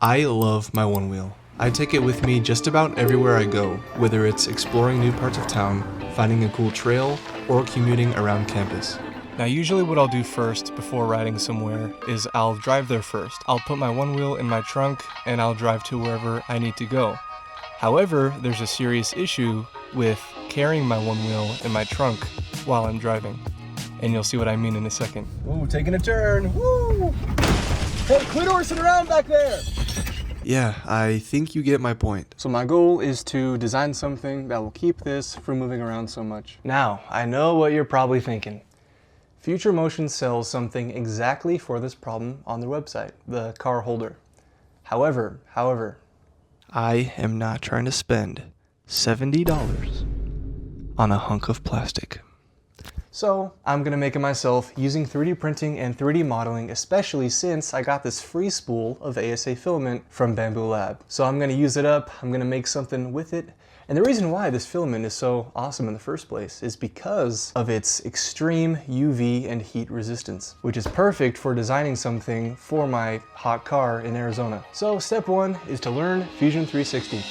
I love my Onewheel. I take it with me just about everywhere I go, whether it's exploring new parts of town, finding a cool trail, or commuting around campus. Now usually what I'll do first before riding somewhere is I'll drive there first. I'll put my Onewheel in my trunk and I'll drive to wherever I need to go. However, there's a serious issue with carrying my Onewheel in my trunk while I'm driving. And you'll see what I mean in a second. Ooh, taking a turn, woo! Hey, quit horsing around back there! Yeah, I think you get my point. So my goal is to design something that will keep this from moving around so much. Now, I know what you're probably thinking. Future Motion sells something exactly for this problem on their website, the car holder. However, I am not trying to spend $70 on a hunk of plastic. So I'm gonna make it myself using 3D printing and 3D modeling, especially since I got this free spool of ASA filament from Bamboo Lab. So I'm gonna use it up, I'm gonna make something with it. And the reason why this filament is so awesome in the first place is because of its extreme UV and heat resistance, which is perfect for designing something for my hot car in Arizona. So step one is to learn Fusion 360.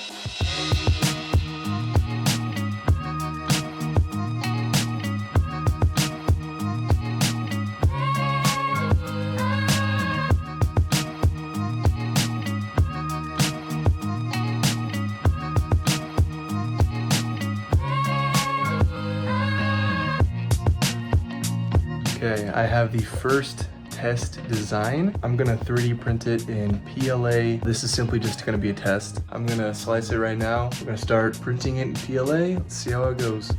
Okay, I have the first test design. I'm gonna 3D print it in PLA. This is simply just gonna be a test. I'm gonna slice it right now. We're gonna start printing it in PLA. Let's see how it goes.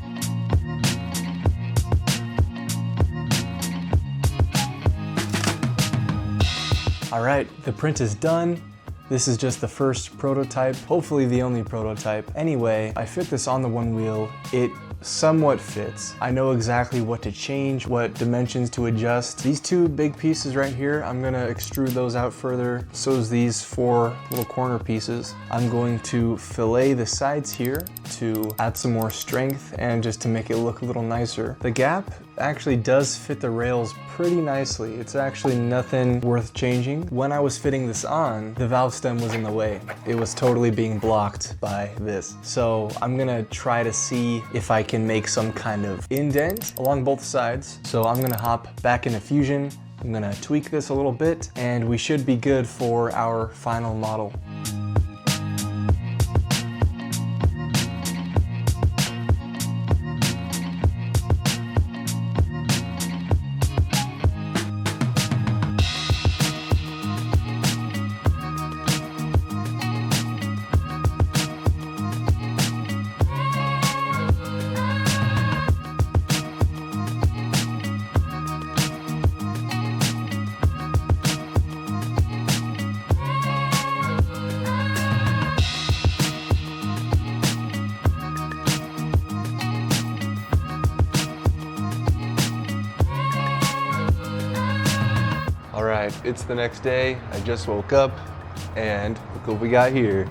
All right, the print is done. This is just the first prototype, hopefully the only prototype. Anyway, I fit this on the Onewheel. It somewhat fits. I know exactly what to change, what dimensions to adjust. These two big pieces right here, I'm gonna extrude those out further. So is these 4 little corner pieces. I'm going to fillet the sides here to add some more strength and just to make it look a little nicer. The gap actually does fit the rails pretty nicely. It's actually nothing worth changing. When I was fitting this on, the valve stem was in the way. It was totally being blocked by this. So I'm gonna try to see if I can make some kind of indent along both sides. So I'm gonna hop back into Fusion. I'm gonna tweak this a little bit and we should be good for our final model. All right, it's the next day. I just woke up and look what we got here.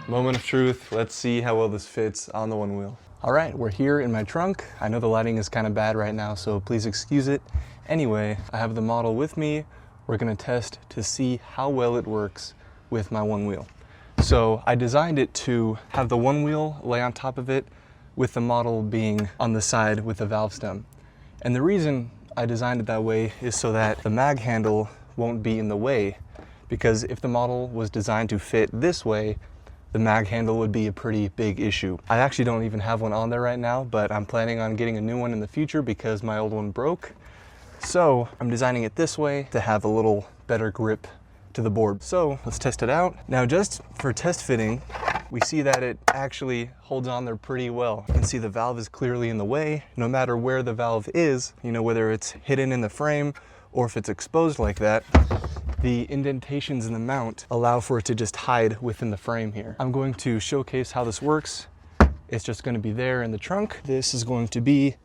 Moment of truth. Let's see how well this fits on the Onewheel. All right, we're here in my trunk. I know the lighting is kind of bad right now, so please excuse it. Anyway, I have the model with me. We're gonna test to see how well it works with my Onewheel. So I designed it to have the Onewheel lay on top of it with the model being on the side with the valve stem. And the reason I designed it that way is so that the mag handle won't be in the way, because if the model was designed to fit this way, the mag handle would be a pretty big issue. I actually don't even have one on there right now, but I'm planning on getting a new one in the future because my old one broke. So I'm designing it this way to have a little better grip to the board. So let's test it out. Now just for test fitting, we see that it actually holds on there pretty well. You can see the valve is clearly in the way. No matter where the valve is, you know, whether it's hidden in the frame or if it's exposed like that, the indentations in the mount allow for it to just hide within the frame here. I'm going to showcase how this works. It's just going to be there in the trunk. This is going to be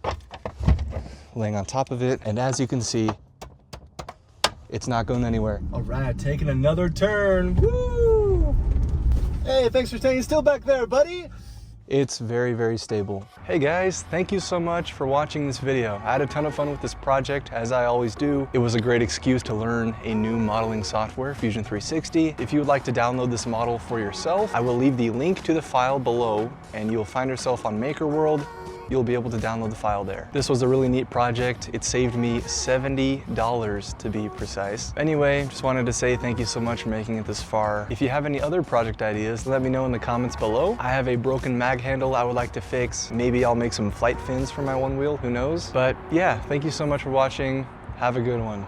laying on top of it. And as you can see, it's not going anywhere. All right, taking another turn, woo! Hey, thanks for staying still back there, buddy. It's very, very stable. Hey guys, thank you so much for watching this video. I had a ton of fun with this project, as I always do. It was a great excuse to learn a new modeling software, Fusion 360. If you would like to download this model for yourself, I will leave the link to the file below, and you'll find yourself on Maker World. You'll be able to download the file there. This was a really neat project. It saved me $70 to be precise. Anyway, just wanted to say thank you so much for making it this far. If you have any other project ideas, let me know in the comments below. I have a broken mag handle I would like to fix. Maybe I'll make some flight fins for my Onewheel, who knows? But yeah, thank you so much for watching. Have a good one.